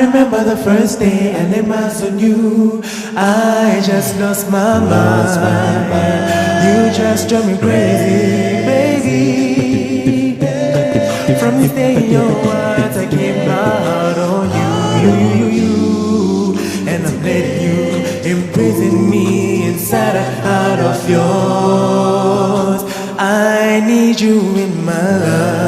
remember the first day I laid my eyes on you. I just lost my mind. You just drove me crazy, crazy. From this day in your words, I keep my heart on you. And I'm letting you imprison me inside a heart of yours. I need you in my life.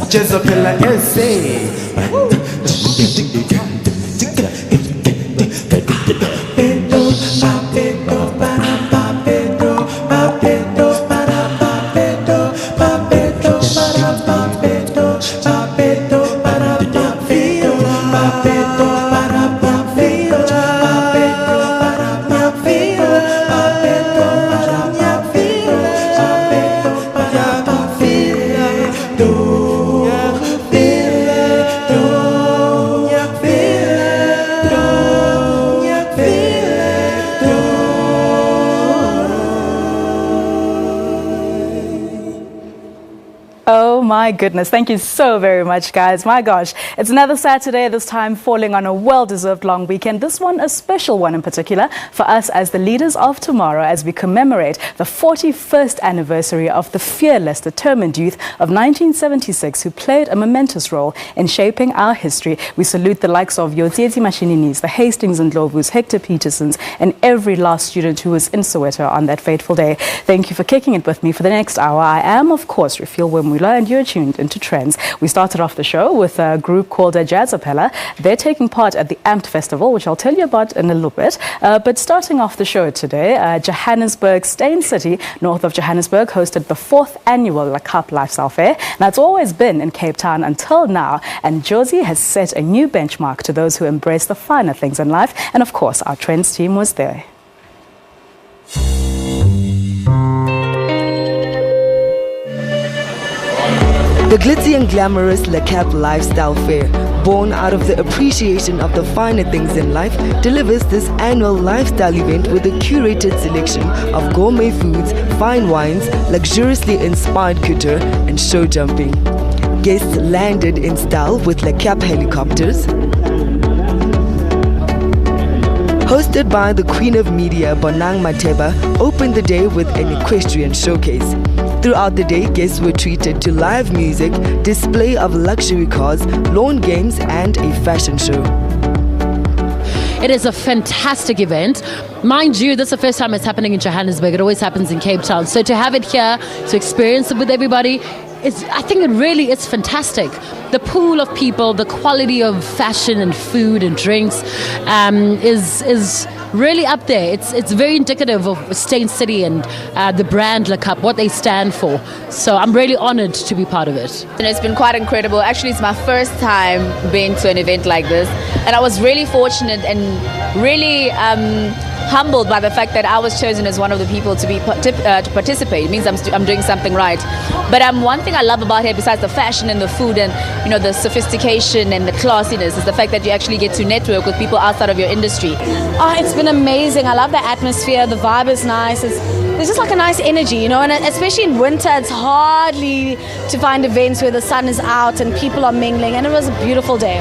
Just a pill I can say. My goodness, thank you so very much, guys. My gosh, it's another Saturday, this time falling on a well-deserved long weekend. This one, a special one in particular for us as the leaders of tomorrow, as we commemorate the 41st anniversary of the fearless, determined youth of 1976 who played a momentous role in shaping our history. We salute the likes of Yotsietsi Mashininis, the Hastings and Ndlovus, Hector Petersons, and every last student who was in Soweto on that fateful day. Thank you for kicking it with me for the next hour. I am, of course, Refiel Wemula, and you're tuned into Trendz. We started off the show with a group called Jazzapella. They're taking part at the Amped Festival, which I'll tell you about in a little bit. But starting off the show today, Johannesburg, Stain City, north of Johannesburg, hosted the 4th annual La Cup Lifestyle Fair. Now, it's always been in Cape Town until now, and Josie has set a new benchmark to those who embrace the finer things in life. And of course, our Trendz team was there. The glitzy and glamorous La Cap Lifestyle Fair, born out of the appreciation of the finer things in life, delivers this annual lifestyle event with a curated selection of gourmet foods, fine wines, luxuriously inspired couture, and show jumping. Guests landed in style with La Cap helicopters. Hosted by the Queen of Media, Bonang Mateba, opened the day with an equestrian showcase. Throughout the day, guests were treated to live music, display of luxury cars, lawn games, and a fashion show. It is a fantastic event. Mind you, this is the first time it's happening in Johannesburg. It always happens in Cape Town. So to have it here, to experience it with everybody, I think it really is fantastic. The pool of people, the quality of fashion and food and drinks is really up there. It's very indicative of Stain City and the brand La Cup, what they stand for. So I'm really honored to be part of it. And it's been quite incredible. Actually, it's my first time being to an event like this, and I was really fortunate and really humbled by the fact that I was chosen as one of the people to participate. It means I'm doing something right. But one thing I love about it, besides the fashion and the food and the sophistication and the classiness, is the fact that you actually get to network with people outside of your industry. Oh, it's been amazing. I love the atmosphere. The vibe is nice. There's just like a nice energy, and especially in winter, it's hardly to find events where the sun is out and people are mingling, and it was a beautiful day.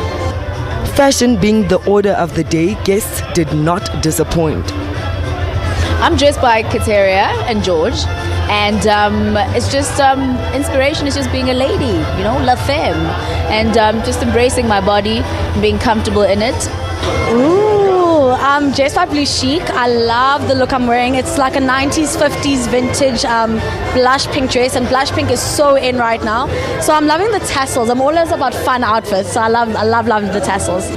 Fashion being the order of the day, guests did not disappoint. I'm dressed by Kateria and George, and it's just inspiration is just being a lady, la femme, and just embracing my body and being comfortable in it. Ooh, Dressed by Blue Chic. I love the look I'm wearing. It's like a 90s, 50s vintage blush pink dress, and blush pink is so in right now. So I'm loving the tassels. I'm always about fun outfits, so I love the tassels.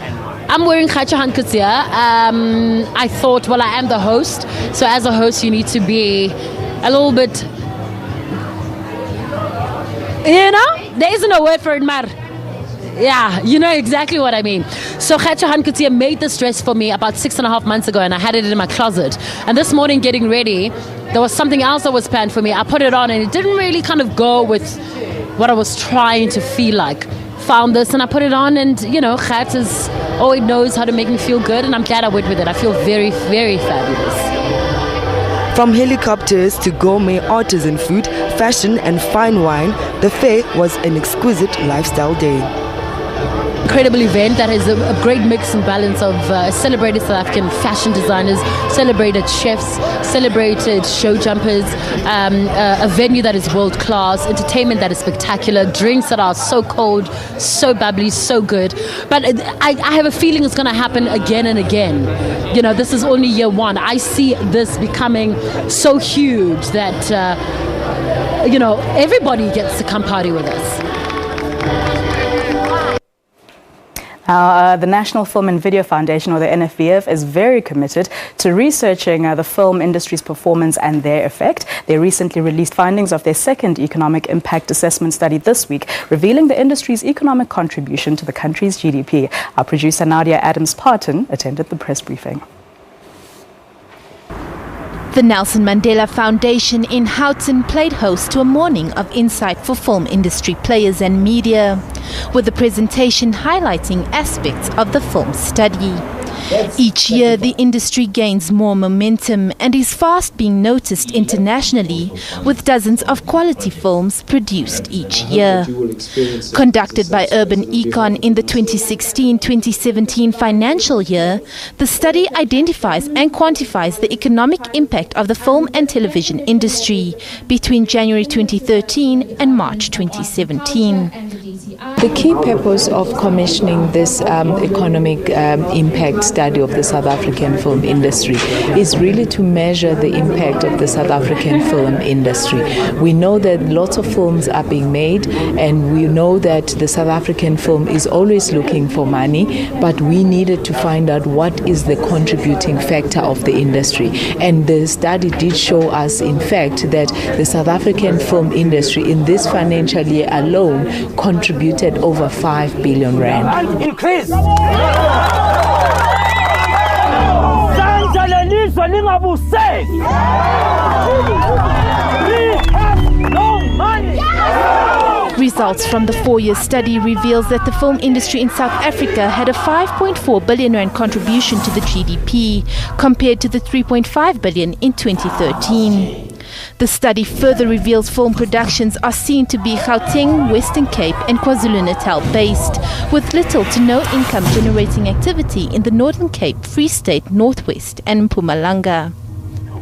I'm wearing Khacha Hankutia. I thought, well, I am the host, so as a host you need to be a little bit, you know, there isn't a word for it, Mar. Yeah, you know exactly what I mean. So Khacha Hankutia made this dress for me about 6.5 months ago, and I had it in my closet. And this morning getting ready, there was something else that was planned for me. I put it on and it didn't really kind of go with what I was trying to feel like. Found this and I put it on, and you know, Khat is always knows how to make me feel good, and I'm glad I went with it. I feel very, very fabulous. From helicopters to gourmet artisan food, fashion and fine wine, the fair was an exquisite lifestyle day. Incredible event that has a great mix and balance of celebrated South African fashion designers, celebrated chefs, celebrated show jumpers, a venue that is world class, entertainment that is spectacular, drinks that are so cold, so bubbly, so good. But I have a feeling it's going to happen again and again. You know, this is only year one. I see this becoming so huge that you know, everybody gets to come party with us. The National Film and Video Foundation, or the NFVF, is very committed to researching the film industry's performance and their effect. They recently released findings of their second economic impact assessment study this week, revealing the industry's economic contribution to the country's GDP. Our producer Nadia Adams-Parton attended the press briefing. The Nelson Mandela Foundation in Houghton played host to a morning of insight for film industry players and media, with the presentation highlighting aspects of the film study. Each year, the industry gains more momentum and is fast being noticed internationally, with dozens of quality films produced each year. Conducted by Urban Econ in the 2016-2017 financial year, the study identifies and quantifies the economic impact of the film and television industry between January 2013 and March 2017. The key purpose of commissioning this economic impact study of the South African film industry is really to measure the impact of the South African film industry. We know that lots of films are being made, and we know that the South African film is always looking for money, but we needed to find out what is the contributing factor of the industry. And the study did show us, in fact, that the South African film industry in this financial year alone contributed over 5 billion rand. Increase. Results from the 4-year study reveals that the film industry in South Africa had a 5.4 billion rand contribution to the GDP, compared to the 3.5 billion in 2013. The study further reveals film productions are seen to be Gauteng, Western Cape and KwaZulu-Natal based, with little to no income generating activity in the Northern Cape, Free State, Northwest and Mpumalanga.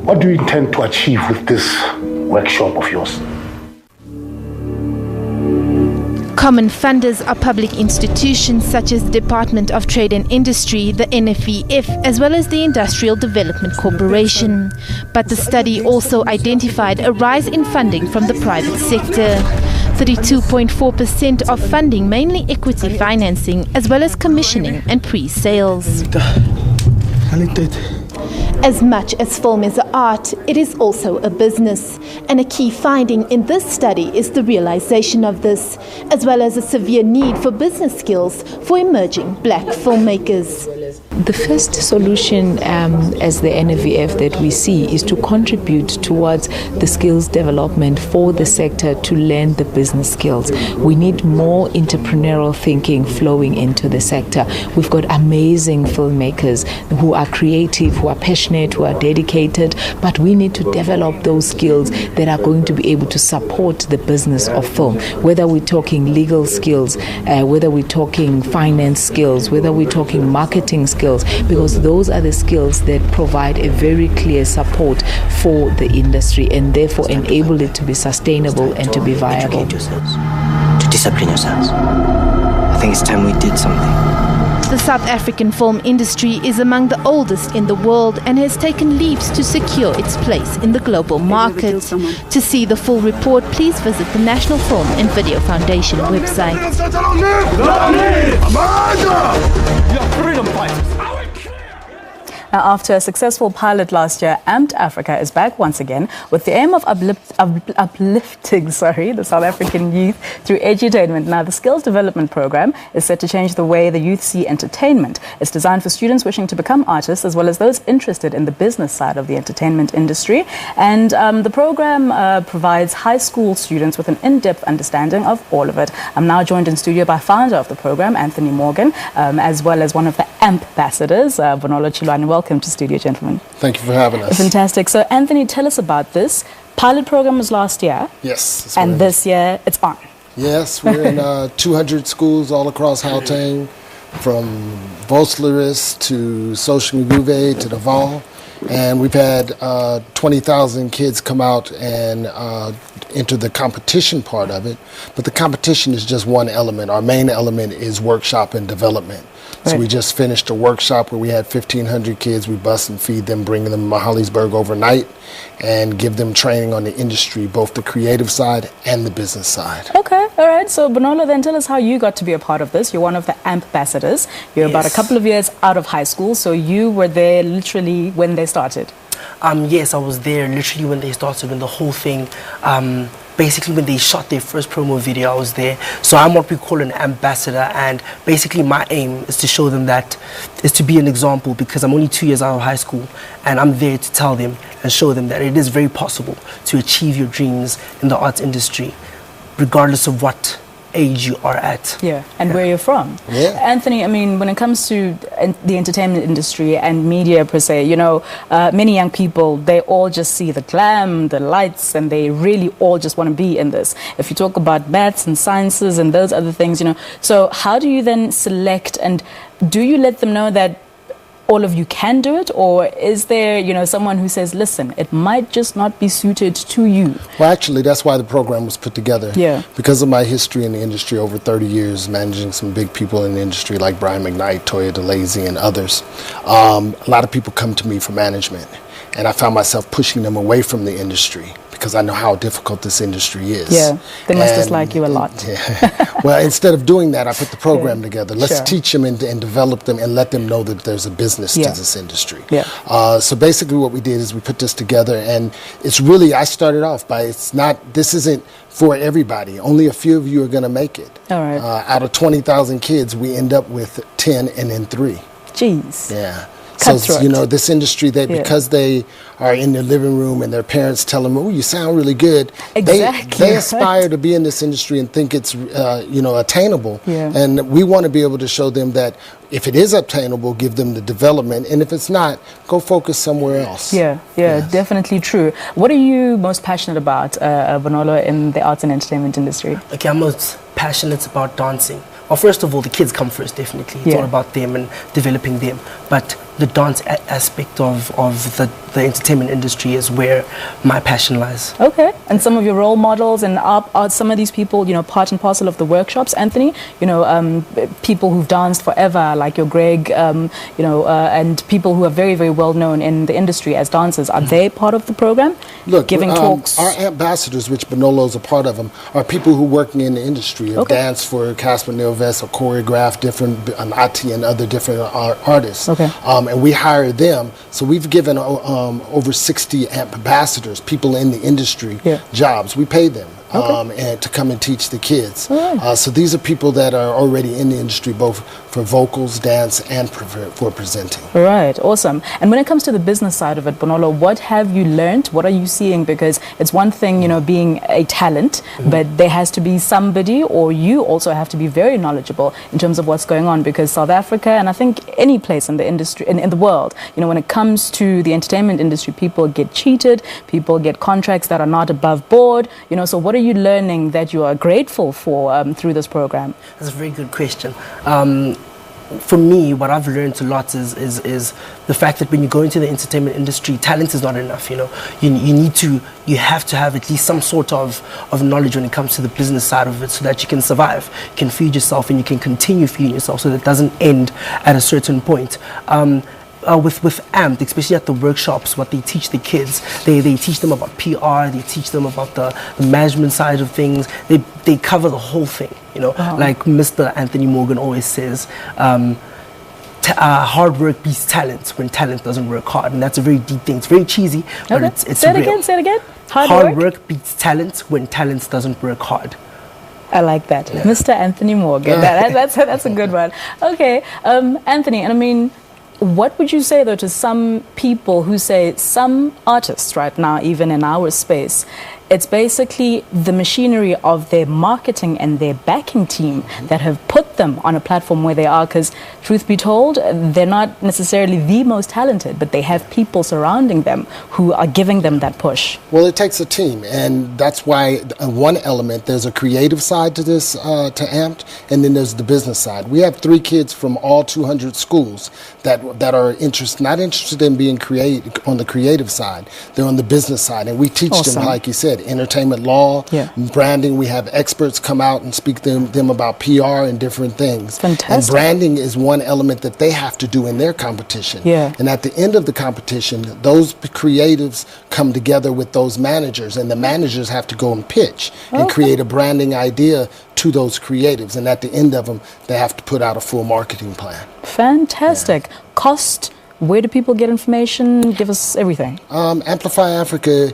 What do you intend to achieve with this workshop of yours? Common funders are public institutions such as the Department of Trade and Industry, the NFVF, as well as the Industrial Development Corporation. But the study also identified a rise in funding from the private sector. 32.4% of funding, mainly equity financing, as well as commissioning and pre-sales. As much as film is an art, it is also a business. And a key finding in this study is the realization of this, as well as a severe need for business skills for emerging black filmmakers. The first solution as the NFVF that we see is to contribute towards the skills development for the sector to learn the business skills. We need more entrepreneurial thinking flowing into the sector. We've got amazing filmmakers who are creative, who are passionate, who are dedicated, but we need to develop those skills that are going to be able to support the business of film, whether we're talking legal skills, whether we're talking finance skills, whether we're talking marketing skills, because those are the skills that provide a very clear support for the industry and therefore enable it to be sustainable and to be viable. Educate yourselves, to discipline yourselves. I think it's time we did something. The South African film industry is among the oldest in the world and has taken leaps to secure its place in the global market. To see the full report, please visit the National Film and Video Foundation website. Now, after a successful pilot last year, Amped Africa is back once again with the aim of uplifting the South African youth through edutainment. Now, the skills development program is set to change the way the youth see entertainment. It's designed for students wishing to become artists as well as those interested in the business side of the entertainment industry. And the program provides high school students with an in-depth understanding of all of it. I'm now joined in studio by founder of the program, Anthony Morgan, as well as one of the AMP ambassadors, Bonolo Chilwani. Welcome to studio, gentlemen. Thank you for having us. Fantastic. So, Anthony, tell us about this. Pilot program was last year. Yes. And this year, it's on. Yes, we're in 200 schools all across Gauteng, from Vosleris to Social Nguve to the Val. And we've had 20,000 kids come out and enter the competition part of it. But the competition is just one element. Our main element is workshop and development. Right. So we just finished a workshop where we had 1,500 kids. We bus and feed them, bring them to Mahalisburg overnight, and give them training on the industry, both the creative side and the business side. Okay, all right. So, Bonolo, then tell us how you got to be a part of this. You're one of the AMP ambassadors. You're about a couple of years out of high school, so you were there literally when they started. Yes, I was there literally when they started, when the whole thing, basically when they shot their first promo video, I was there. So I'm what we call an ambassador, and basically my aim is to show them that, is to be an example, because I'm only 2 years out of high school, and I'm there to tell them and show them that it is very possible to achieve your dreams in the arts industry, regardless of what age you are at. Yeah, and where you're from. Yeah. Anthony, I mean, when it comes to the entertainment industry and media per se, you know, many young people, they all just see the glam, the lights, and they really all just want to be in this. If you talk about maths and sciences and those other things, you know, so how do you then select, and do you let them know that all of you can do it, or is there, you know, someone who says, listen, it might just not be suited to you? Well, actually, that's why the program was put together. Yeah. Because of my history in the industry, over 30 years, managing some big people in the industry like Brian McKnight, Toya DeLazy, and others. A lot of people come to me for management, and I found myself pushing them away from the industry because I know how difficult this industry is. Yeah, they must dislike you a lot. Yeah. Well, instead of doing that, I put the program together. Let's teach them and develop them and let them know that there's a business to this industry. Yeah. So basically what we did is we put this together, and it's really, I started off by, this isn't for everybody. Only a few of you are going to make it. All right. Out of 20,000 kids, we end up with 10 and then 3. Jeez. Yeah. So, you know, this industry, because they are in their living room and their parents tell them, oh, you sound really good. Exactly. They aspire to be in this industry and think it's, you know, attainable. Yeah. And we want to be able to show them that if it is obtainable, give them the development. And if it's not, go focus somewhere else. Yeah, definitely true. What are you most passionate about, Bonolo, in the arts and entertainment industry? Okay, I'm most passionate about dancing. Well, first of all, the kids come first, definitely. It's all about them and developing them. But the dance aspect of the entertainment industry is where my passion lies. Okay. And some of your role models, and are some of these people, you know, part and parcel of the workshops, Anthony? You know, people who've danced forever, like your Greg, you know, and people who are very, very well known in the industry as dancers. Are they part of the program? Look, giving talks? Our ambassadors, which Bonolo's a part of them, are people who working in the industry, have danced for Casper Nilves or choreographed different Ati and other different artists. Okay. And we hire them. So we've given over 60 ambassadors, people in the industry, jobs. We pay them. And to come and teach the kids. So these are people that are already in the industry, both for vocals, dance, and for presenting. Right, awesome. And when it comes to the business side of it, Bonolo, what have you learned? What are you seeing? Because it's one thing, you know, being a talent, but there has to be somebody, or you also have to be very knowledgeable in terms of what's going on, because South Africa, and I think any place in the industry, in the world, you know, when it comes to the entertainment industry, people get cheated, people get contracts that are not above board, you know, so what are you learning that you are grateful for through this program? That's a very good question. for me, what I've learned a lot is the fact that when you go into the entertainment industry, talent is not enough. You have to have at least some sort of knowledge when it comes to the business side of it, so that you can survive, you can feed yourself, and you can continue feeding yourself, so that it doesn't end at a certain point. With AMPed, especially at the workshops, what they teach the kids, they teach them about PR, they teach them about the management side of things. They cover the whole thing, like Mr. Anthony Morgan always says, hard work beats talent when talent doesn't work hard. And that's a very deep thing. It's very cheesy, but it's Say it real. again, say it again. Hard work beats talent when talent doesn't work hard. I like that. Yeah. Mr. Anthony Morgan. That's a good one. Okay, Anthony, and I mean, what would you say, though, to some people who say some artists right now, even in our space, it's basically the machinery of their marketing and their backing team that have put them on a platform where they are, because truth be told, they're not necessarily the most talented, but they have people surrounding them who are giving them that push. Well, it takes a team, and that's why one element, there's a creative side to this, to AMPed, and then there's the business side. We have 3 kids from all 200 schools that are not interested in being on the creative side. They're on the business side, and we teach them, like you said, entertainment law, branding. We have experts come out and speak to them about PR and different things. Fantastic. And branding is one element that they have to do in their competition. Yeah. And at the end of the competition, those creatives come together with those managers, and the managers have to go and pitch and create a branding idea to those creatives. And at the end of them, they have to put out a full marketing plan. Fantastic. Yeah. Cost, where do people get information? Give us everything. Amplify Africa,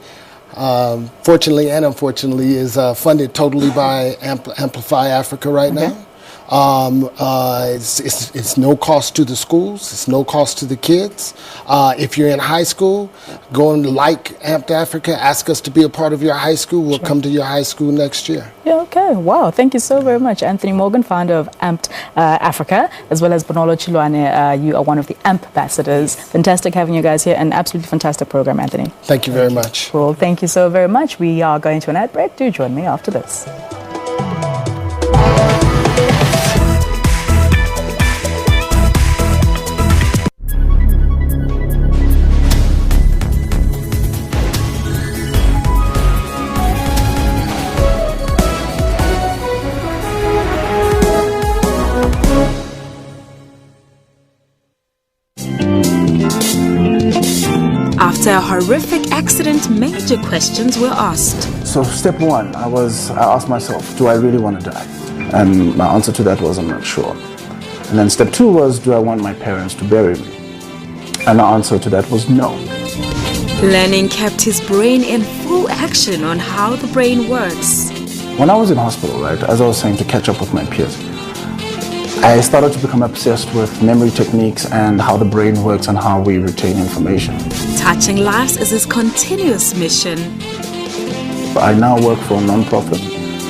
fortunately and unfortunately, is funded totally by Amplify Africa right now. It's no cost to the schools. It's no cost to the kids. If you're in high school, go and like AMPed Africa. Ask us to be a part of your high school. We'll come to your high school next year. Yeah, okay. Wow. Thank you so very much. Anthony Morgan, founder of AMPed Africa, as well as Bonolo Chilwane. You are one of the AMP ambassadors. Fantastic having you guys here. An absolutely fantastic program, Anthony. Thank you very much. Well, thank you so very much. We are going to an ad break. Do join me after this. After a horrific accident, major questions were asked. So step one, I asked myself, do I really want to die? And my answer to that was, I'm not sure. And then step two was, do I want my parents to bury me? And the answer to that was no. Learning kept his brain in full action on how the brain works. When I was in hospital, right, as I was saying, to catch up with my peers, I started to become obsessed with memory techniques and how the brain works and how we retain information. Touching lives is his continuous mission. I now work for a non-profit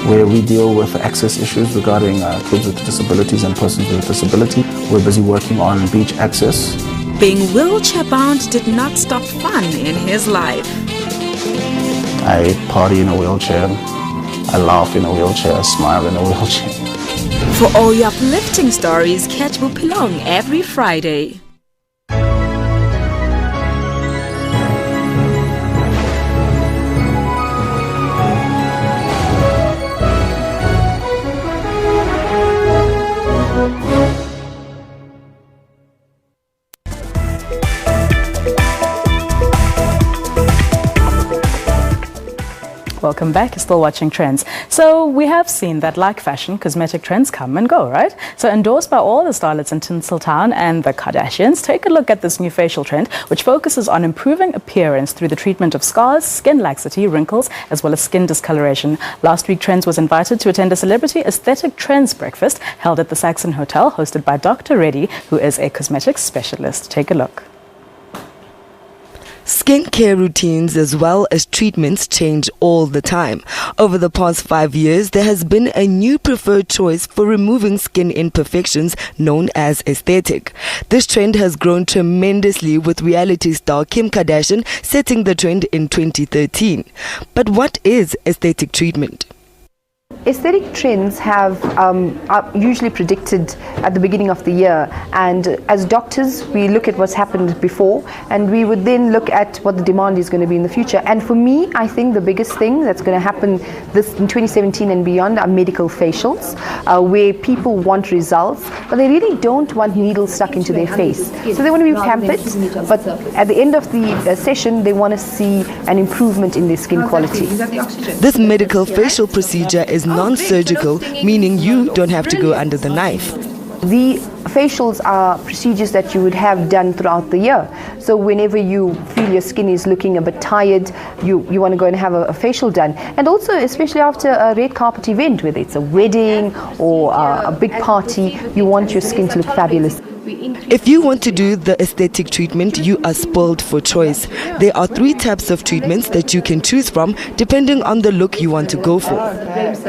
where we deal with access issues regarding kids with disabilities and persons with disability. We're busy working on beach access. Being wheelchair-bound did not stop fun in his life. I party in a wheelchair, I laugh in a wheelchair, I smile in a wheelchair. For all your uplifting stories, catch Bupilong every Friday. Welcome back. You're still watching Trendz. So we have seen that, like fashion, cosmetic trends come and go, right? So endorsed by all the starlets in Tinseltown and the Kardashians, take a look at this new facial trend, which focuses on improving appearance through the treatment of scars, skin laxity, wrinkles, as well as skin discoloration. Last week, Trendz was invited to attend a celebrity aesthetic trends breakfast held at the Saxon Hotel, hosted by Dr. Reddy, who is a cosmetics specialist. Take a look. Skincare routines as well as treatments change all the time. Over the past 5 years, there has been a new preferred choice for removing skin imperfections known as aesthetic. This trend has grown tremendously, with reality star Kim Kardashian setting the trend in 2013. But what is aesthetic treatment? aesthetic trends are usually predicted at the beginning of the year, and as doctors we look at what's happened before and we would then look at what the demand is going to be in the future. And for me, I think the biggest thing that's going to happen in 2017 and beyond are medical facials, where people want results but they really don't want needles stuck into their face. So they want to be pampered, but at the end of the session they want to see an improvement in their skin quality. This medical facial procedure is non-surgical, meaning you don't have to go under the knife. The facials are procedures that you would have done throughout the year. So whenever you feel your skin is looking a bit tired, you want to go and have a facial done. And also, especially after a red carpet event, whether it's a wedding or a big party, you want your skin to look fabulous. If you want to do the aesthetic treatment, you are spoiled for choice. There are 3 types of treatments that you can choose from depending on the look you want to go for.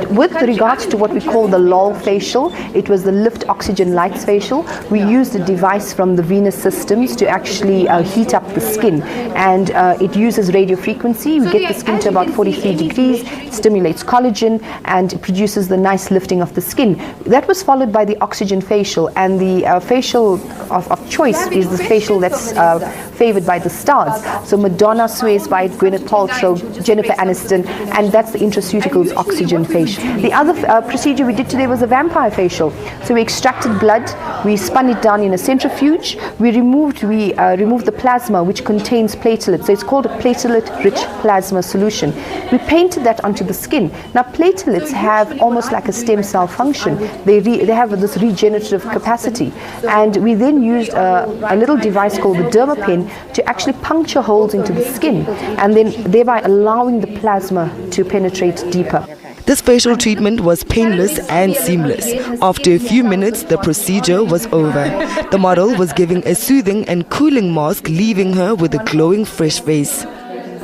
With regards to what we call the LOL facial, it was the Lift Oxygen Lights facial. We used a device from the Venus systems to actually heat up the skin, and it uses radio frequency. We get the skin to about 43 degrees, it stimulates collagen and produces the nice lifting of the skin. That was followed by the oxygen facial, and the facial of choice is the facial that's favored by the stars. So Madonna swears by it, Gwyneth Paltrow, Jennifer Aniston, and that's the Intraceuticals oxygen facial. The other procedure we did today was a vampire facial. So we extracted blood, we spun it down in a centrifuge, we removed the plasma which contains platelets. So it's called a platelet-rich plasma solution. We painted that onto the skin. Now platelets have almost like a stem cell function. They have this regenerative capacity, and we then used a little device called the dermapen to actually puncture holes into the skin, and then thereby allowing the plasma to penetrate deeper. This facial treatment was painless and seamless. After a few minutes, the procedure was over. The model was given a soothing and cooling mask, leaving her with a glowing, fresh face.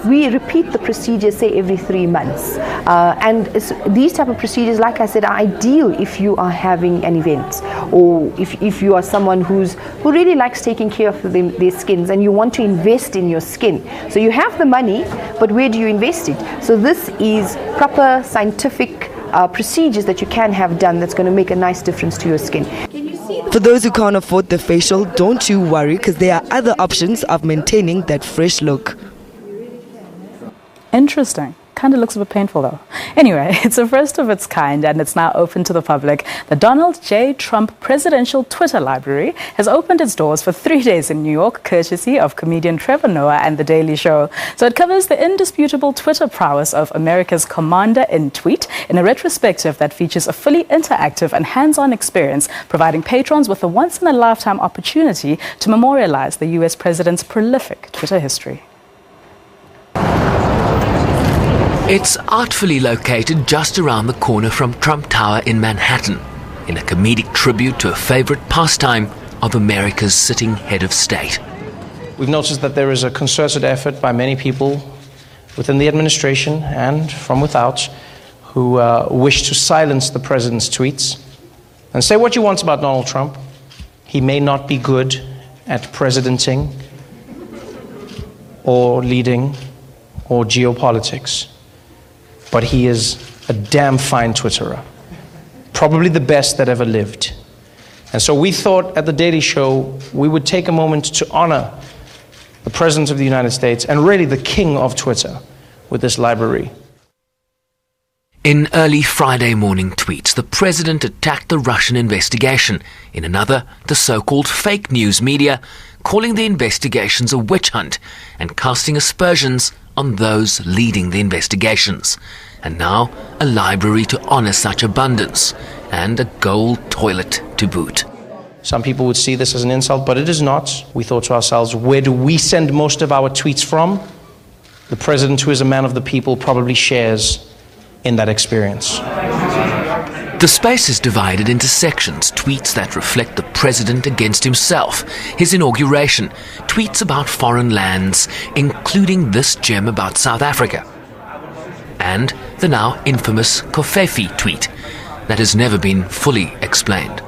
We repeat the procedure, say, every 3 months. And these type of procedures, like I said, are ideal if you are having an event, or if you are someone who really likes taking care of their skins and you want to invest in your skin. So you have the money, but where do you invest it? So this is proper scientific procedures that you can have done that's going to make a nice difference to your skin. For those who can't afford the facial, don't you worry, because there are other options of maintaining that fresh look. Interesting. Kind of looks a bit painful though. Anyway, it's a first of its kind and it's now open to the public. The Donald J. Trump Presidential Twitter Library has opened its doors for 3 days in New York, courtesy of comedian Trevor Noah and The Daily Show. So it covers the indisputable Twitter prowess of America's commander in tweet in a retrospective that features a fully interactive and hands-on experience, providing patrons with a once-in-a-lifetime opportunity to memorialize the U.S. president's prolific Twitter history. It's artfully located just around the corner from Trump Tower in Manhattan, in a comedic tribute to a favorite pastime of America's sitting head of state. We've noticed that there is a concerted effort by many people within the administration and from without who wish to silence the president's tweets. And say what you want about Donald Trump, he may not be good at presidenting or leading or geopolitics, but he is a damn fine Twitterer, probably the best that ever lived. And so we thought at The Daily Show we would take a moment to honor the President of the United States and really the king of Twitter with this library. In early Friday morning tweets, the president attacked the Russian investigation. In another, the so-called fake news media, calling the investigations a witch hunt and casting aspersions on those leading the investigations. And now, a library to honor such abundance, and a gold toilet to boot. Some people would see this as an insult, but it is not. We thought to ourselves, where do we send most of our tweets from? The president, who is a man of the people, probably shares in that experience. The space is divided into sections, tweets that reflect the president against himself, his inauguration, tweets about foreign lands, including this gem about South Africa, and the now infamous Covfefe tweet that has never been fully explained.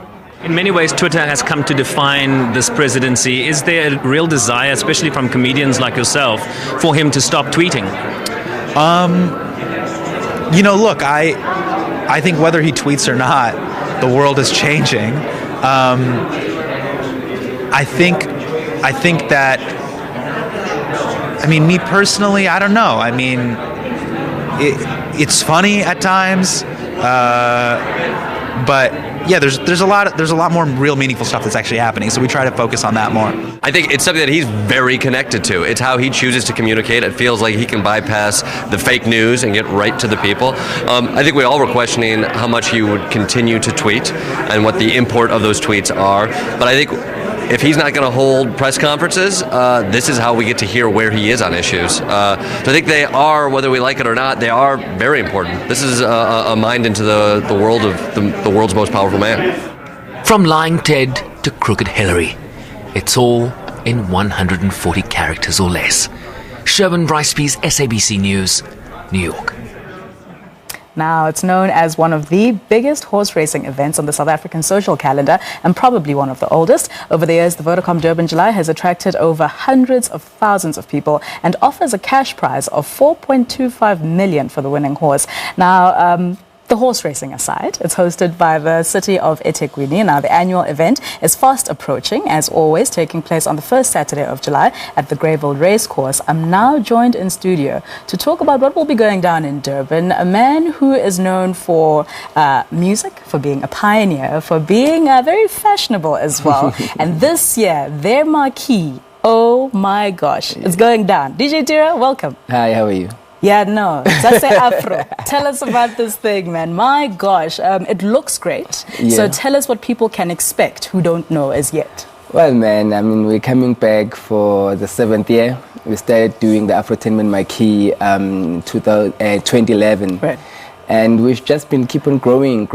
In many ways, Twitter has come to define this presidency. Is there a real desire, especially from comedians like yourself, for him to stop tweeting? look, I think whether he tweets or not, the world is changing. I think that, me personally, I don't know. It's funny at times, but yeah, there's a lot more real meaningful stuff that's actually happening. So we try to focus on that more. I think it's something that he's very connected to. It's how he chooses to communicate. It feels like he can bypass the fake news and get right to the people. I think we all were questioning how much he would continue to tweet and what the import of those tweets are. But I think if he's not going to hold press conferences, this is how we get to hear where he is on issues. So I think they are, whether we like it or not, they are very important. This is a mind into the world of the world's most powerful man. From lying Ted to crooked Hillary, it's all in 140 characters or less. Sherwin Brycepease, SABC News, New York. Now, it's known as one of the biggest horse racing events on the South African social calendar and probably one of the oldest. Over the years, the Vodacom Durban July has attracted over hundreds of thousands of people and offers a cash prize of 4.25 million for the winning horse. Now, the horse racing aside, it's hosted by the city of eThekwini. Now, the annual event is fast approaching, as always, taking place on the first Saturday of July at the Greyville Racecourse. I'm now joined in studio to talk about what will be going down in Durban, a man who is known for music, for being a pioneer, for being very fashionable as well. And this year, their marquee, oh my gosh, it's going down. DJ Tira, welcome. Hi, how are you? Yeah, no, that's Afro. Tell us about this thing, man. My gosh, it looks great. Yeah. So tell us what people can expect who don't know as yet. Well, man, we're coming back for the 7th year. We started doing the Afrotainment Marquee 2011. Right. And we've just been keep on growing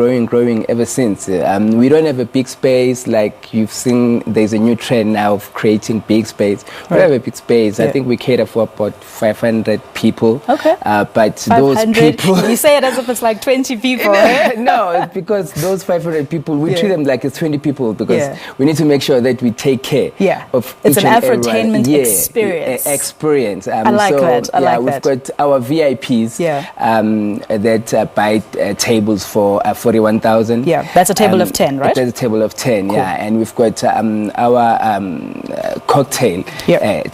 ever since. We don't have a big space like you've seen. There's a new trend now of creating big space. We don't have a big space. I think we cater for about 500 people. Okay. But 500, those people... You say it as if it's like 20 people. No, it's because those 500 people, we treat them like it's 20 people because we need to make sure that we take care of it's each an and Afrotainment experience. I like that. I like we've got our VIPs that buy tables for 41,000. Yeah, that's a table of 10, right? That's a table of 10, cool. yeah. And we've got our cocktail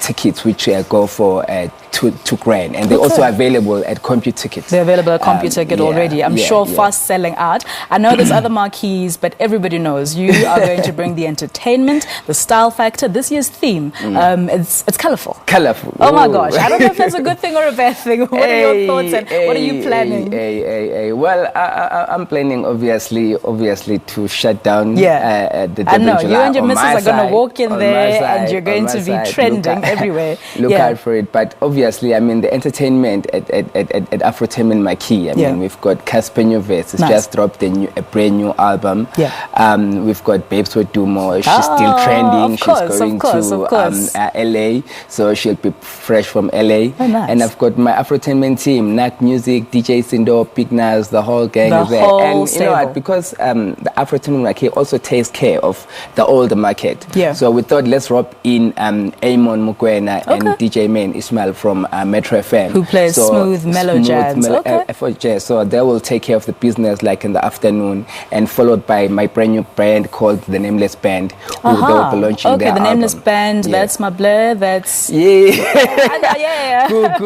tickets, which go for $2,000, and they're also available at CompuTicket. They're available at CompuTicket already. I'm sure fast selling out. I know there's other marquees, but everybody knows you are going to bring the entertainment, the style factor. This year's theme, it's colorful. Colorful. Oh my gosh! I don't know if that's a good thing or a bad thing. What are your thoughts and what are you planning? Well, I'm planning obviously to shut down the I know July. you and your missus are going to walk in there side, and you're going to be trending everywhere. Look out for it, but obviously, the entertainment at Afrotainment Marquee. We've got Casper Nyovest. It's just dropped a brand new album. We've got Babes Wodumo. She's still trending. She's going to LA, so she'll be fresh from LA. Oh, nice. And I've got my Afrotainment team: Nak Music, DJ Sindo, Big Nas, the whole gang is there. And you know what? Because the Afrotainment Marquee also takes care of the older market. So we thought let's rope in Amon Mukwena and DJ Man Ismail from Metro FM, who plays smooth mellow jazz. So they will take care of the business like in the afternoon, and followed by my brand new band called the Nameless Band, who they will be launching their the album. Nameless Band. That's my blur. That's Cuckoo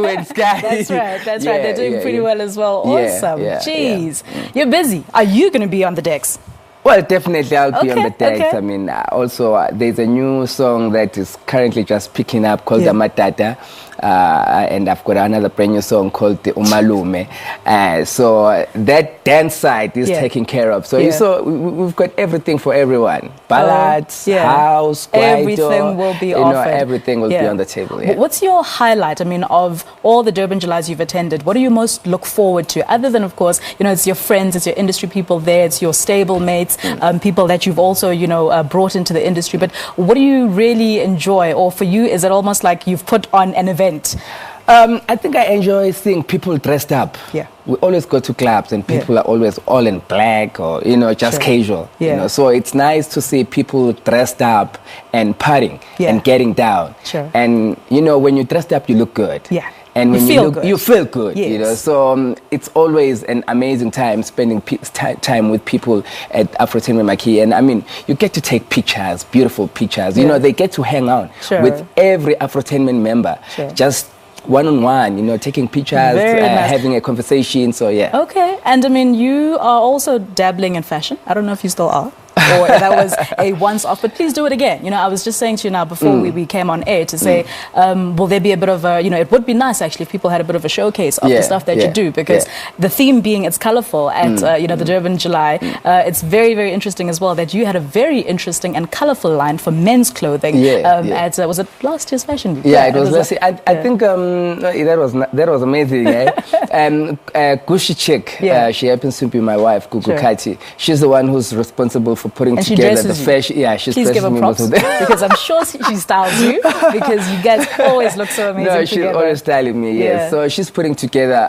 and Sky. That's right. They're doing pretty well as well. Awesome. Jeez, you're busy. Are you going to be on the decks? Well, definitely I'll be on the decks. Also there's a new song that is currently just picking up called the Matata. And I've got another brand new song called the Umalume. So that dance side is taken care of. So we've got everything for everyone. Ballads, house, kwaito, everything will be offered. Everything will be on the table. What's your highlight? of all the Durban Julys you've attended, what do you most look forward to? Other than, of course, it's your friends, it's your industry people there, it's your stable mates, people that you've also, brought into the industry. But what do you really enjoy? Or for you, is it almost like you've put on an event? I think I enjoy seeing people dressed up. We always go to clubs and people are always all in black or, just casual. So it's nice to see people dressed up and partying and getting down. And, when you're dressed up, you look good. And when you look, good. you feel good, Yes. you know. So it's always an amazing time spending time with people at Afrotainment Marquee. And I mean, you get to take pictures, beautiful pictures. You know, they get to hang out with every Afrotainment member, just one-on-one, you know, taking pictures, Nice. having a conversation. So yeah. Okay, and I mean, you are also dabbling in fashion. I don't know if you still are, or if that was a once-off, but please do it again. You know, I was just saying to you now before we came on air to say, will there be a bit of a, you know, it would be nice actually if people had a bit of a showcase of the stuff that you do, because the theme being it's colorful at, you know, the Durban July, it's very, very interesting as well that you had a very interesting and colorful line for men's clothing at, was it last year's fashion week? Yeah, it was last year. I think that was amazing. Gushi Chick, she happens to be my wife, Gugu Kati. She's the one who's responsible for putting together the fashion. Yeah, she's Please give her props because I'm sure she styles you, because you guys always look so amazing No, she's together. always styling me. Yes, so she's putting together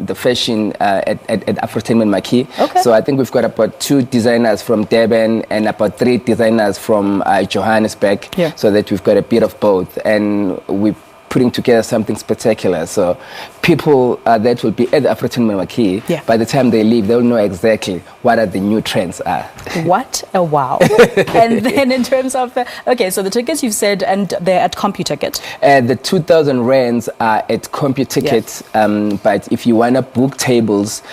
the fashion at Afrotainment Marquee. Okay. So I think we've got about 2 designers from Durban and about 3 designers from Johannesburg. So that we've got a bit of both, and we putting together something spectacular. So people that will be at the Afrotainment Marquee, by the time they leave, they'll know exactly what are the new trends are. What a wow. And then in terms of, okay, so the tickets you've said, and they're at CompuTicket. The 2,000 rands are at CompuTicket, but if you want to book tables,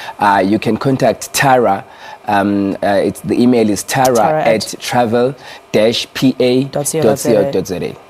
you can contact Tara. The email is tara at travel-pa.co.za.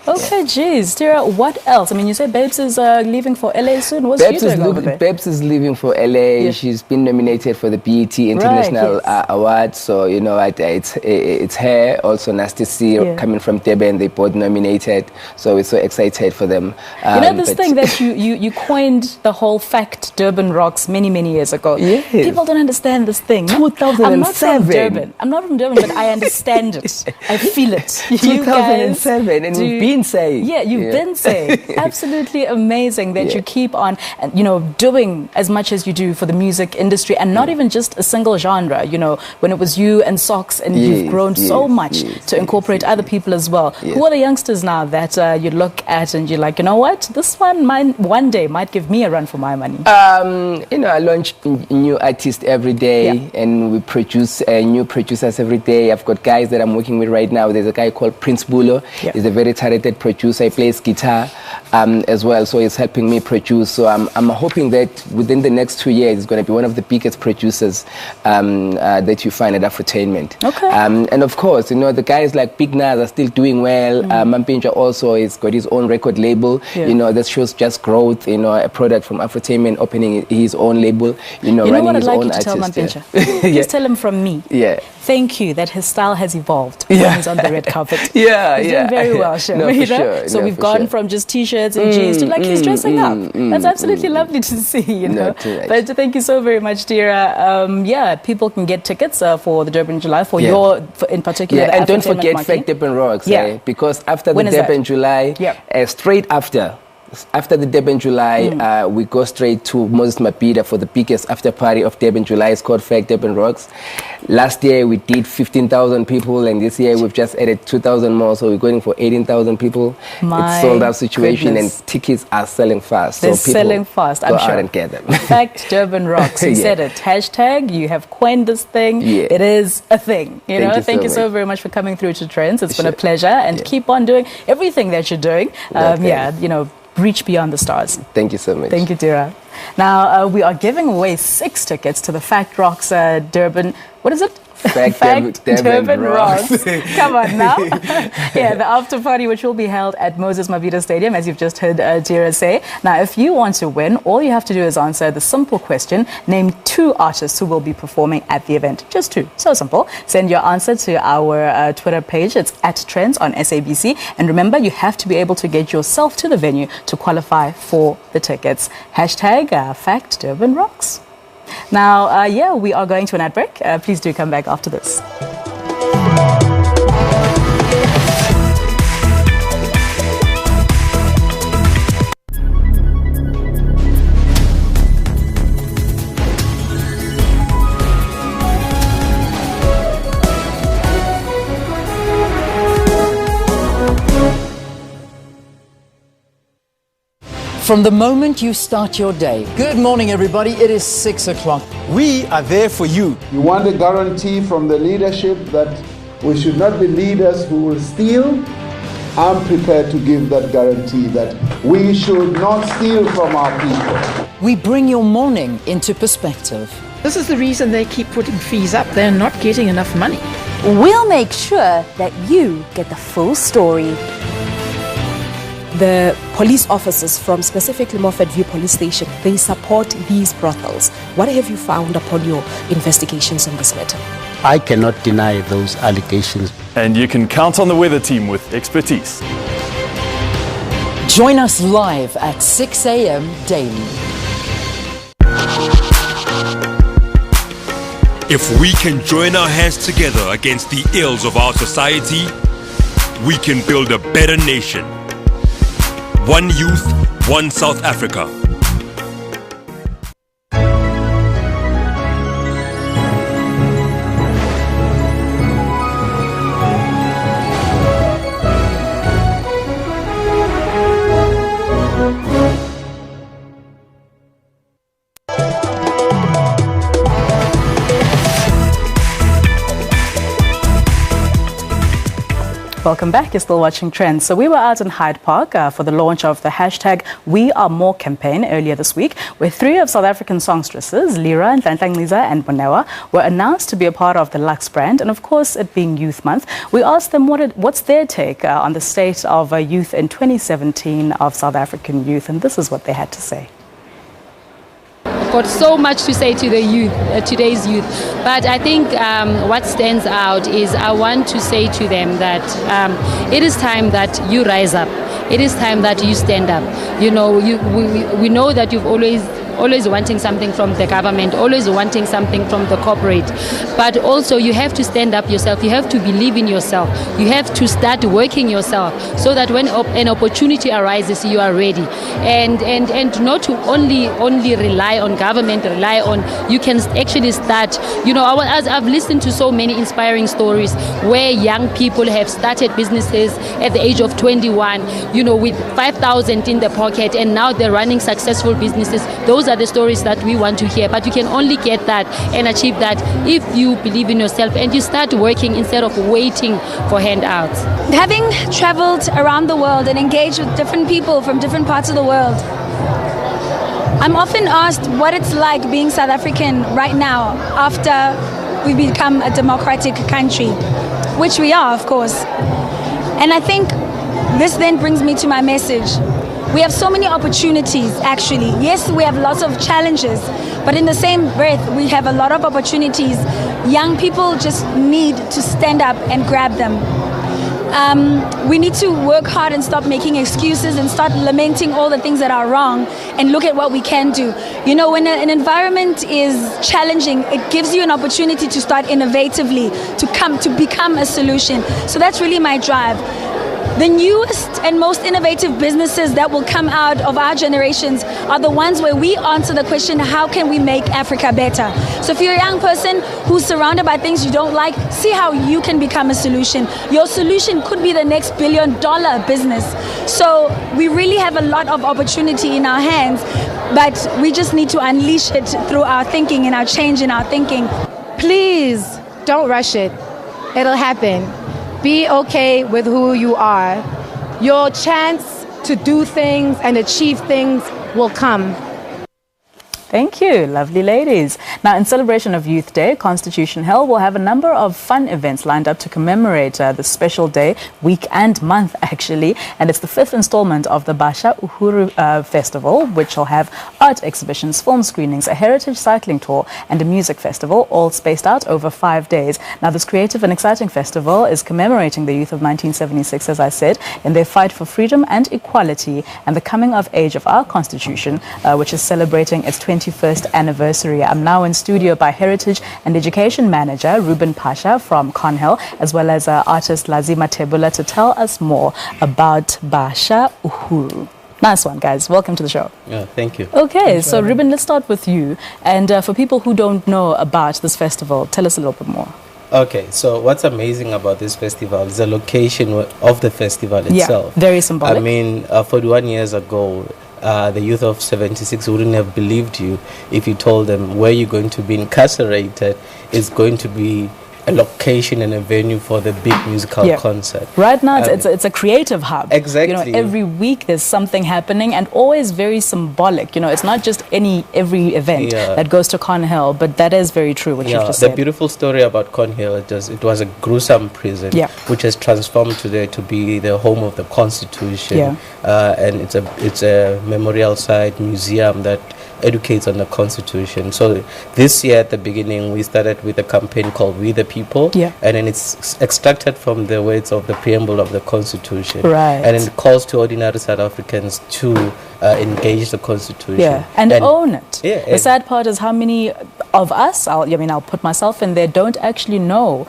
Okay, geez. Tara, what else? I mean, you said Babes is leaving for LA soon. What's you doing over there? Babes is leaving for LA. She's been nominated for the BET International Award. So, you know, it's her, also Nasty C coming from Durban. They both nominated. So we're so excited for them. You know this thing that you coined the whole fact Durban rocks many, many years ago. Yes. People don't understand this thing. 2007. I'm not from Durban. I'm not from Durban, but I understand it. I feel it. 2007, and we've been saying. Yeah, you've been saying. Absolutely amazing that you keep on, you know, doing as much as you do for the music industry, and not even just a single genre. You know, when it was you and Socks, and you've grown so much to incorporate other people as well. Who are the youngsters now that you look at and you're like, you know what, this one day might give me a run for my money? You know, I launch new artists every day, and we produce new producers every day. I've got guys that I'm working with right now. There's a guy called Prince Bulo. He's a very talented producer. He plays guitar as well, so he's helping me produce. So I'm hoping that within the next 2 years, he's going to be one of the biggest producers that you find at Afrotainment. Okay. And of course, you know, the guys like Big Nas are still doing well. Mampinja also has got his own record label. You know, that shows just growth. You know, a product from Afrotainment opening his own label. You know, running what I'd his like own you to tell artist. Mampinja? Please tell him from me. Thank you that his style has evolved when he's on the red carpet. He's doing very well, Shem. No, you for know? sure. So we've gone from just t-shirts and jeans to like he's dressing up. That's absolutely lovely to see, you know. But thank you so very much, Dira. People can get tickets for the Durban July for your, in particular. Yeah, and don't forget Fake Durban Rocks, because after the Durban July, straight after the Durban July, we go straight to Moses Mabhida for the biggest after party of Durban July. It's called Fake Durban Rocks. Last year we did 15,000 people, and this year we've just added 2,000 more, so we're going for 18,000 people. It's sold out situation, and tickets are selling fast. They're so selling fast, I'm go sure. out and get them. Fact Durban Rocks. You said it. Hashtag, you have coined this thing. It is a thing. You know, thank you so very much for coming through to Trendz. It's been a pleasure, and keep on doing everything that you're doing. You know, reach beyond the stars. Thank you so much. Thank you, Dira. Now, we are giving away 6 tickets to the Fact Rocks Durban. What is it? Fact Durban Rocks. Come on now. The after party, which will be held at Moses Mabhida Stadium, as you've just heard Dira say. Now, if you want to win, all you have to do is answer the simple question. Name 2 artists who will be performing at the event. Just 2. So simple. Send your answer to our Twitter page. It's at Trendz on SABC. And remember, you have to be able to get yourself to the venue to qualify for the tickets. Hashtag Fact Durban Rocks. Now, we are going to an ad break. Please do come back after this. from the moment you start your day. Good morning, everybody. It is 6 o'clock. We are there for you. You want a guarantee from the leadership that we should not be leaders who will steal? I'm prepared to give that guarantee that we should not steal from our people. We bring your morning into perspective. This is the reason they keep putting fees up. They're not getting enough money. We'll make sure that you get the full story. The police officers from specifically Moffat View Police Station, they support these brothels. What have you found upon your investigations on this matter? I cannot deny those allegations. And you can count on the weather team with expertise. Join us live at 6 a.m. daily. If we can join our hands together against the ills of our society, we can build a better nation. One youth, one South Africa. Welcome back. You're still watching Trendz. So we were out in Hyde Park for the launch of the hashtag We Are More campaign earlier this week, where 3 of South African songstresses, Lira, Nhlanhla and Bonewa, were announced to be a part of the Lux brand. And of course, it being Youth Month, we asked them what's their take on the state of youth in 2017 of South African youth. And this is what they had to say. Got so much to say to the youth, today's youth. But I think what stands out is I want to say to them that it is time that you rise up. It is time that you stand up. You know, we know that you've always wanting something from the government, always wanting something from the corporate. But also you have to stand up yourself. You have to believe in yourself. You have to start working yourself so that when an opportunity arises, you are ready. And not to only rely on government, rely on, you can actually start. You know, I've listened to so many inspiring stories where young people have started businesses at the age of 21, you know, with 5,000 in the pocket, and now they're running successful businesses. Those are the stories that we want to hear, but you can only get that and achieve that if you believe in yourself and you start working instead of waiting for handouts. Having traveled around the world and engaged with different people from different parts of the world, I'm often asked what it's like being South African right now after we've become a democratic country, which we are, of course. And I think this then brings me to my message. We have so many opportunities, actually. Yes, we have lots of challenges, but in the same breath, we have a lot of opportunities. Young people just need to stand up and grab them. We need to work hard and stop making excuses and start lamenting all the things that are wrong and look at what we can do. You know, when an environment is challenging, it gives you an opportunity to start innovatively, to become a solution. So that's really my drive. The newest and most innovative businesses that will come out of our generations are the ones where we answer the question, how can we make Africa better? So if you're a young person who's surrounded by things you don't like, see how you can become a solution. Your solution could be the next $1 billion business. So we really have a lot of opportunity in our hands, but we just need to unleash it through our thinking and our change in our thinking. Please don't rush it. It'll happen. Be okay with who you are. Your chance to do things and achieve things will come. Thank you, lovely ladies. Now, in celebration of Youth Day, Constitution Hill will have a number of fun events lined up to commemorate this special day, week and month actually. And it's the 5th installment of the Basha Uhuru Festival, which will have art exhibitions, film screenings, a heritage cycling tour and a music festival, all spaced out over 5 days. Now, this creative and exciting festival is commemorating the youth of 1976, as I said, in their fight for freedom and equality and the coming of age of our Constitution, which is celebrating its 21st anniversary. I'm now in studio by Heritage and Education Manager Ruben Pasha from Conhill, as well as artist Lazima Tebula, to tell us more about Basha Uhuru. Nice one, guys. Welcome to the show. Yeah, thank you. Okay, so Ruben, let's start with you. And for people who don't know about this festival, tell us a little bit more. Okay, so what's amazing about this festival is the location of the festival itself. Yeah, very symbolic. I mean, 41 years ago, the youth of 76 wouldn't have believed you if you told them where you're going to be incarcerated is going to be a location and a venue for the big musical concert. Right now, it's a creative hub. Exactly. Every week there's something happening, and always very symbolic. It's not just every event that goes to Cornhill, but that is very true, what you've just said. The beautiful story about Cornhill, it was a gruesome prison, which has transformed today to be the home of the Constitution. And it's a memorial site, museum that educates on the Constitution. So this year at the beginning we started with a campaign called We the People, and then it's extracted from the words of the preamble of the Constitution, and it calls to ordinary South Africans to engage the Constitution and own it. The sad part is how many of us, I'll put myself in there, don't actually know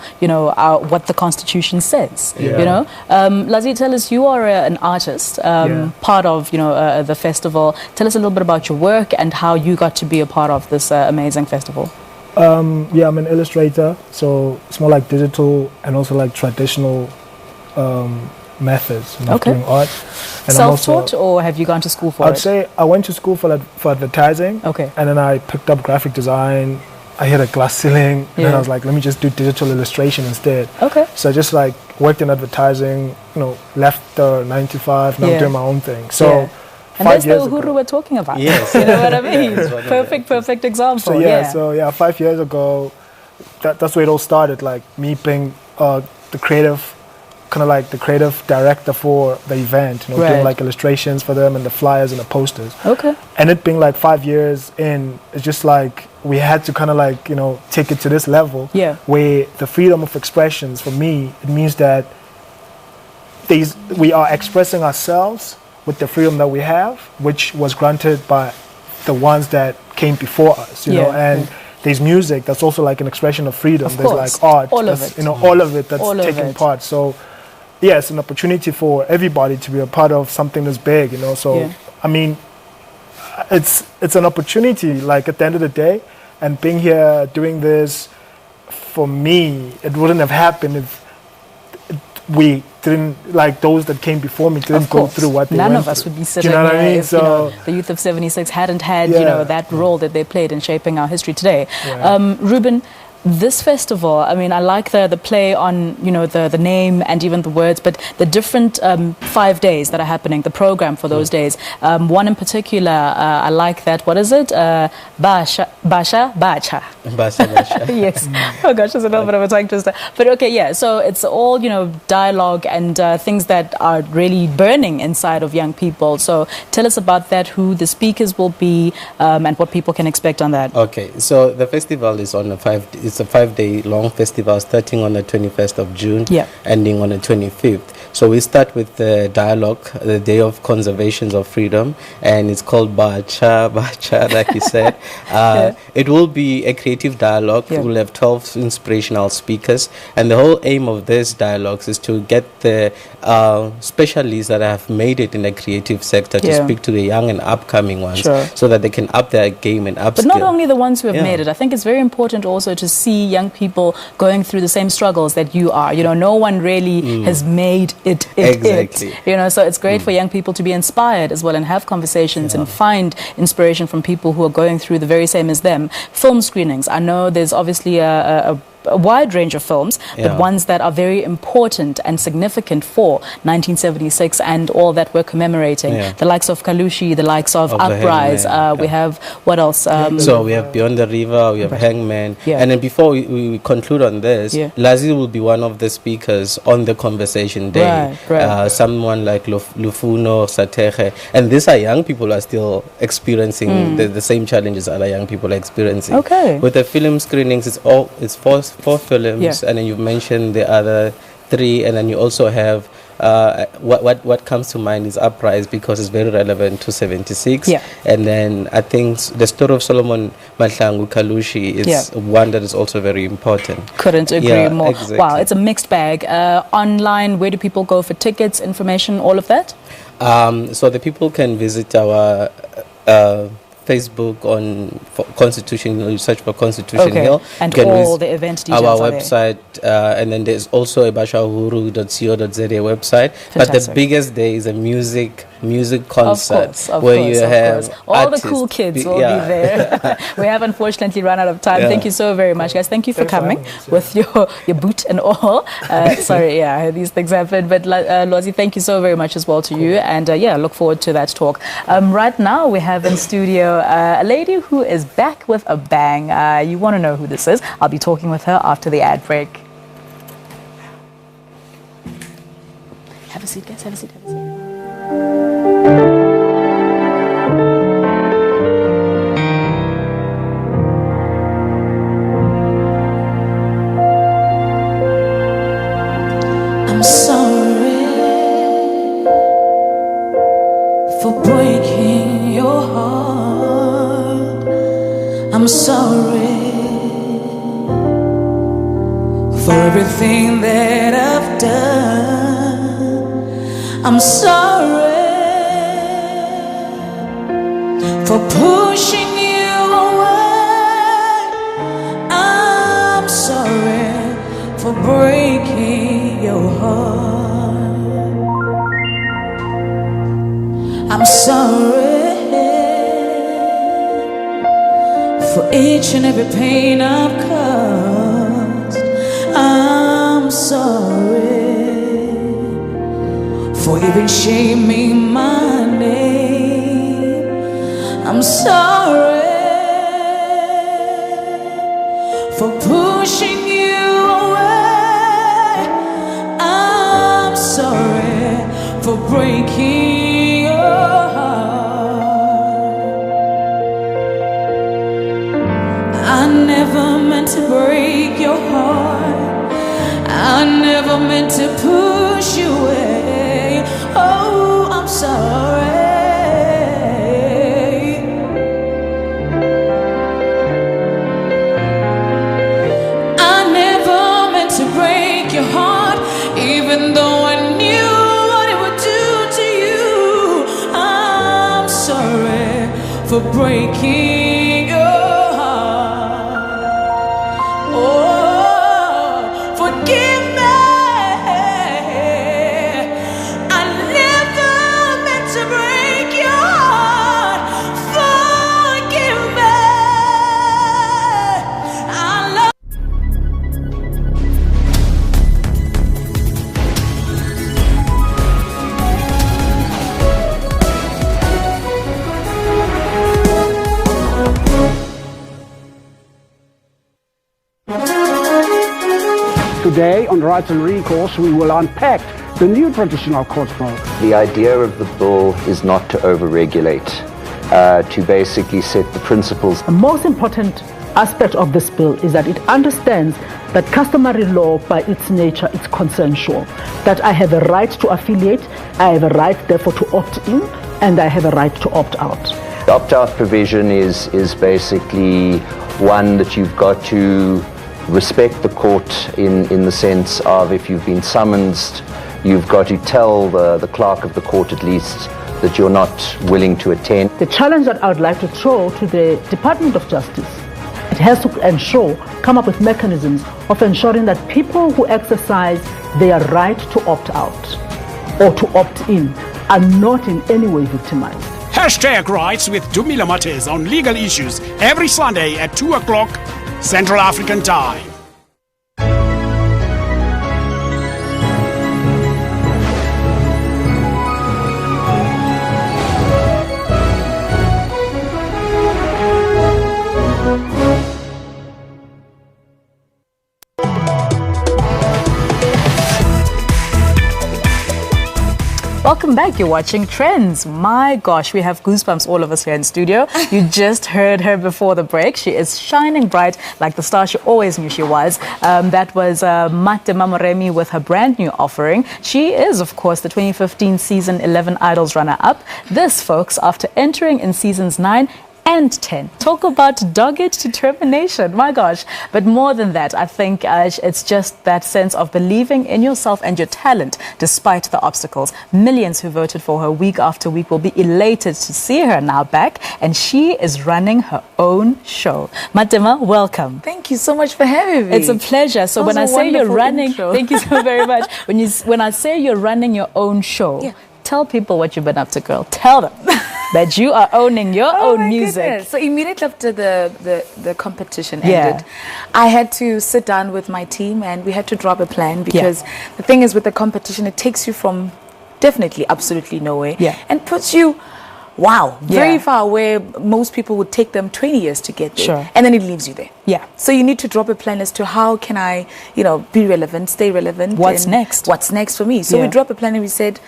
what the Constitution says. Lazi, tell us, you are an artist, part of the festival. Tell us a little bit about your work and how you got to be a part of this amazing festival. I'm an illustrator, so it's more like digital and also like traditional methods of doing art. And self-taught, or have you gone to school for it? I'd say I went to school for advertising, and then I picked up graphic design. I hit a glass ceiling, and then I was like, let me just do digital illustration instead. So I just like worked in advertising, left the 9 to 5, now doing my own thing. So. And that's the Uhuru we're talking about. Yes. You know what I mean? Perfect example. So 5 years ago, that's where it all started. Like me being the creative director for the event. Doing like illustrations for them and the flyers and the posters. And it being like 5 years in, it's just like we had to kind of like take it to this level. Where the freedom of expressions, for me, it means that we are expressing ourselves with the freedom that we have, which was granted by the ones that came before us, and there's music that's also like an expression of freedom. There's like art, all of it, all of it that's taking part. So, it's an opportunity for everybody to be a part of something that's big, So, I mean, it's an opportunity. Like at the end of the day, and being here doing this, for me, it wouldn't have happened if we didn't, like those that came before me didn't go through what they went through. None of us would be sitting here if so, the youth of 76 hadn't had that role that they played in shaping our history today. Ruben, this festival, I mean, I like the play on, the name and even the words, but the different 5 days that are happening, the program for those days. One in particular, I like that. What is it? Bacha. Yes. Oh gosh, there's a little bit of a tongue twister. But so it's all, dialogue and things that are really burning inside of young people. So tell us about that, who the speakers will be, and what people can expect on that. Okay, so the festival is on it's a 5-day long festival starting on the 21st of June, ending on the 25th. So we start with the dialogue, the Day of Conservation of Freedom, and it's called Bacha, like you said. It will be a creative dialogue. We'll have 12 inspirational speakers, and the whole aim of this dialogues is to get the specialists that have made it in the creative sector to speak to the young and upcoming ones, so that they can up their game and upskill. But not only the ones who have made it. I think it's very important also to see young people going through the same struggles that you are. No one really has made it. So it's great for young people to be inspired as well and have conversations and find inspiration from people who are going through the very same as them. Film screenings. I know there's obviously a wide range of films, but ones that are very important and significant for 1976 and all that we're commemorating. The likes of Kalushi, the likes of Uprise. We have, what else? So we have Beyond the River, we have Hangman. And then before we conclude on this, Lazi will be one of the speakers on the conversation day. Someone like Lufuno, Sateche. And these are young people who are still experiencing the same challenges other young people are experiencing. With the film screenings, it's four films, and then you've mentioned the other 3, and then you also have what comes to mind is Uprise, because it's very relevant to 76. And then I think the story of Solomon Mahlangu Kalushi is one that is also very important. Couldn't agree more. Exactly. Wow, it's a mixed bag. Online, where do people go for tickets, information, all of that? So the people can visit our Facebook on Constitution, you search for Constitution Hill. And all the event details our website, and then there's also a bashahuru.co.za website. Fantastic. But the biggest day is a music music concerts of where course, you have all the cool kids will be there. We have unfortunately run out of time. Thank you so very much, guys. Thank you for coming with your boot and all. Sorry, these things happen. But Lozi, thank you so very much as well to you. And look forward to that talk. Right now we have in studio a lady who is back with a bang. You want to know who this is? I'll be talking with her after the ad break. Have a seat, guys. Have a seat. Have a seat. I'm sorry for breaking your heart. I'm sorry for everything that I've done. I'm sorry for pushing you away. I'm sorry for breaking your heart. I'm sorry for each and every pain I've caused. I'm sorry for even shaming my name. I'm sorry for pushing you away. I'm sorry for breaking your heart. I never meant to break your heart. I never meant to push you away. Oh, I'm sorry. I never meant to break your heart, even though I knew what it would do to you. I'm sorry for breaking your heart. Oh, forgive me. I never meant to break your heart. Forgive me. I love. Today on Rights and Recourse, we will unpack the new traditional court model. The idea of the bill is not to overregulate, to basically set the principles. The most important aspect of this bill is that it understands that customary law by its nature is consensual, that I have a right to affiliate, I have a right therefore to opt in, and I have a right to opt out. The opt-out provision is basically one that you've got to respect the court in the sense of if you've been summoned, you've got to tell the clerk of the court at least that you're not willing to attend. The challenge that I would like to throw to the Department of Justice, it has to come up with mechanisms of ensuring that people who exercise their right to opt out or to opt in are not in any way victimized. Hashtag Rights with Dumila Matez on legal issues every Sunday at 2 o'clock Central African Time. Welcome back. You're watching Trendz. My gosh, we have goosebumps, all of us here in studio. You just heard her before the break. She is shining bright like the star she always knew she was. That was Matema Moremi with her brand new offering. She is, of course, the 2015 Season 11 Idols runner-up. This, folks, after entering in Seasons 9 and 10. Talk about dogged determination, my gosh. But more than that, I think it's just that sense of believing in yourself and your talent despite the obstacles. Millions who voted for her week after week will be elated to see her now back, and she is running her own show. Matema, welcome. Thank you so much for having me. It's a pleasure. So when I say you're running, thank you so very much. When I say you're running your own show, Tell people what you've been up to, girl. Tell them that you are owning your own music. Goodness. So immediately after the competition ended, I had to sit down with my team and we had to drop a plan because the thing is with the competition, it takes you from definitely absolutely nowhere and puts you very far where most people would take them 20 years to get there. And then it leaves you there. So you need to drop a plan as to how can I, be relevant, stay relevant. What's next? What's next for me? So we dropped a plan and we said,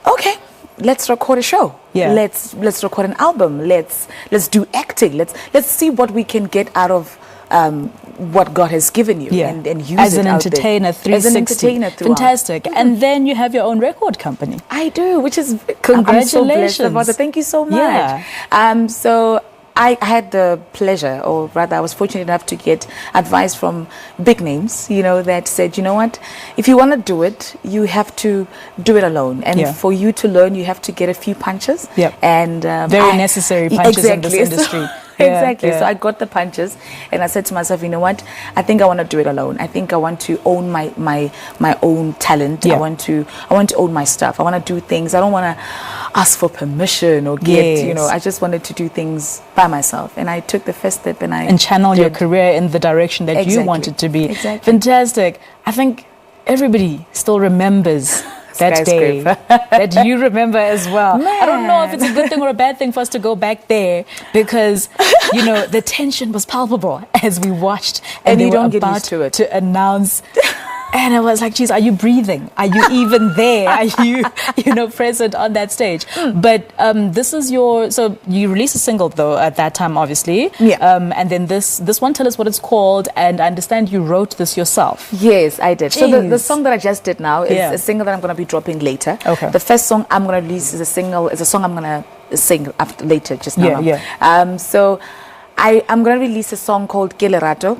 okay, let's record a show. Let's record an album. Let's do acting. Let's see what we can get out of what God has given you and use as it an out entertainer, there. 360. As an entertainer throughout. Fantastic. And then you have your own record company. I do, which is congratulations. I'm so blessed about it. Thank you so much. So I had the pleasure, or rather I was fortunate enough to get advice from big names, that said, you know what, if you want to do it, you have to do it alone. And for you to learn, you have to get a few punches. And very necessary punches in this industry. Exactly. So I got the punches and I said to myself, you know what, I think I want to do it alone. I think I want to own my own talent. I want to own my stuff. I want to do things. I don't want to ask for permission or get, I just wanted to do things by myself. And I took the first step and channel your career in the direction that you wanted to be. Fantastic. I think everybody still remembers that day that you remember as well. I don't know if it's a good thing or a bad thing for us to go back there because, the tension was palpable as we watched and you they don't were get used to it. to announce. And I was like, geez, are you breathing? Are you even there? Are you, present on that stage? But this is so you released a single though at that time, obviously. And then this one, tell us what it's called. And I understand you wrote this yourself. Yes, I did. Jeez. So the song that I just did now is a single that I'm going to be dropping later. Okay. The first song I'm going to release is a song I'm going to sing after later, just now. So I'm going to release a song called Ke Lerato.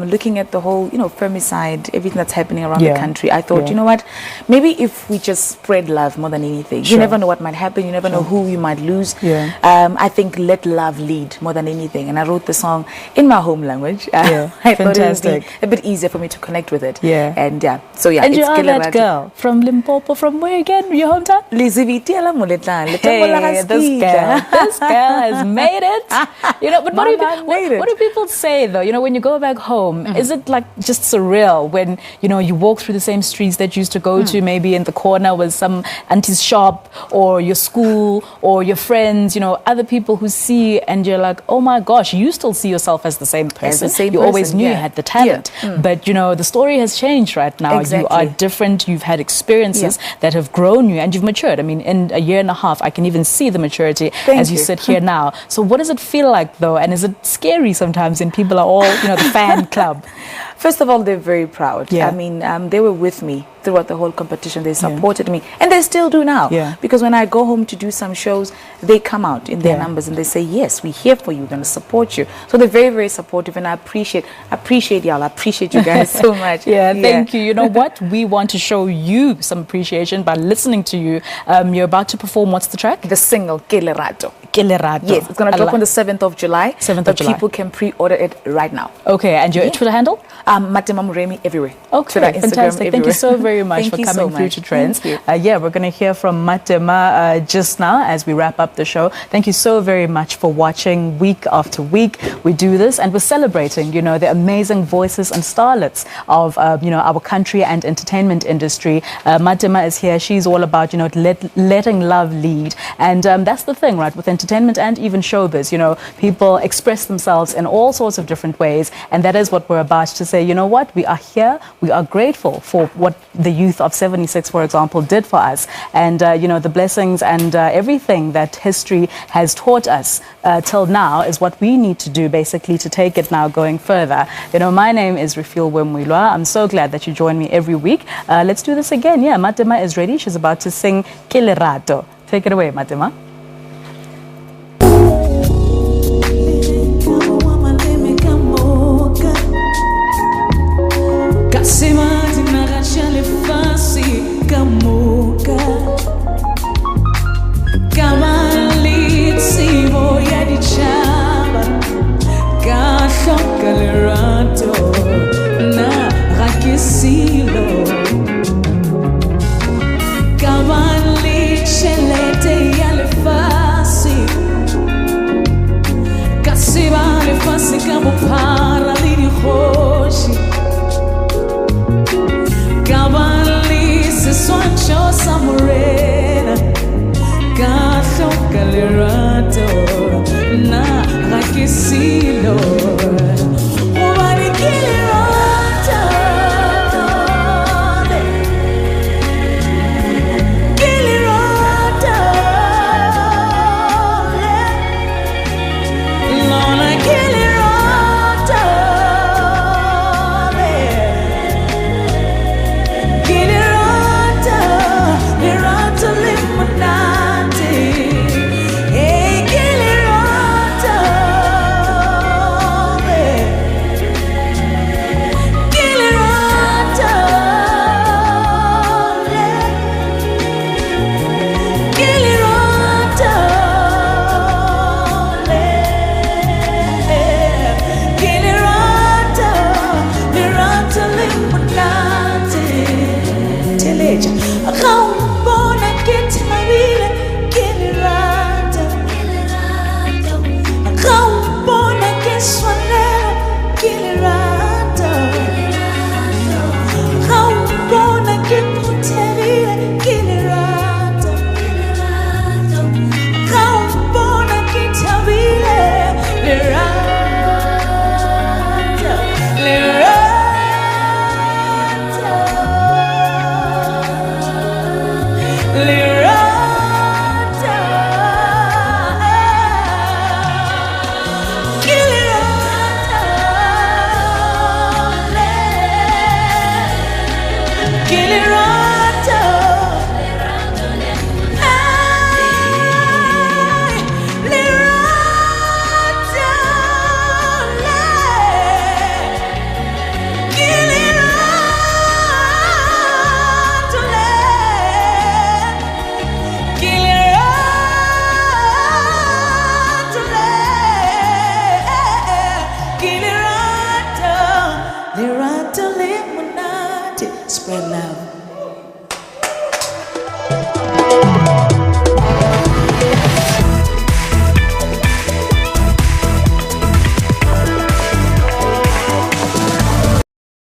Looking at the whole, femicide, everything that's happening around the country. I thought, you know what, maybe if we just spread love more than anything. You never know what might happen. You never know who you might lose. I think let love lead more than anything. And I wrote the song in my home language. I thought it would be a bit easier for me to connect with it. And so and it's you are that girl from Limpopo, from where again? Your hometown? Hey, this girl has made it. But what do people say though? When you go back home, is it like just surreal when you walk through the same streets that you used to go to? Maybe in the corner was some auntie's shop, or your school, or your friends. Other people who see, and you're like, oh my gosh, you still see yourself as the same person. You always knew you had the talent, but the story has changed right now. Exactly. You are different. You've had experiences that have grown you, and you've matured. I mean, in a year and a half, I can even see the maturity as you sit here now. So what does it feel like though? And is it scary sometimes when people are all, the fan club? First of all, they're very proud. I mean, they were with me throughout the whole competition. They supported me, and they still do now. Because when I go home to do some shows, they come out in their numbers and they say, yes, we're here for you, we're going to support you. So they're very, very supportive, and I appreciate y'all. I appreciate you guys so much. Thank you. You know what? We want to show you some appreciation by listening to you. You're about to perform, what's the track? The single, Ke Lerato. Ke Lerato. Yes, it's going to drop on the 7th of July. 7th of July. People can pre-order it right now. Okay, and your Twitter handle? Matema Muremi everywhere. Okay, Twitter, fantastic. Instagram, Thank you so very much for coming through to Trendz. We're going to hear from Matema just now as we wrap up the show. Thank you so very much for watching week after week. We do this and we're celebrating, the amazing voices and starlets of, our country and entertainment industry. Matema is here. She's all about, letting love lead. And that's the thing, right, with entertainment and even showbiz. People express themselves in all sorts of different ways. And that is what we're about to say. You know what? We are here. We are grateful for what the youth of 76, for example, did for us. And, the blessings and everything that history has taught us till now is what we need to do, basically, to take it now going further. My name is Refill Wemwilwa. I'm so glad that you join me every week. Let's do this again. Matema is ready. She's about to sing Ke Lerato. Take it away, Matema. Silo, Cavalli, Lirato Lemonade, spread love.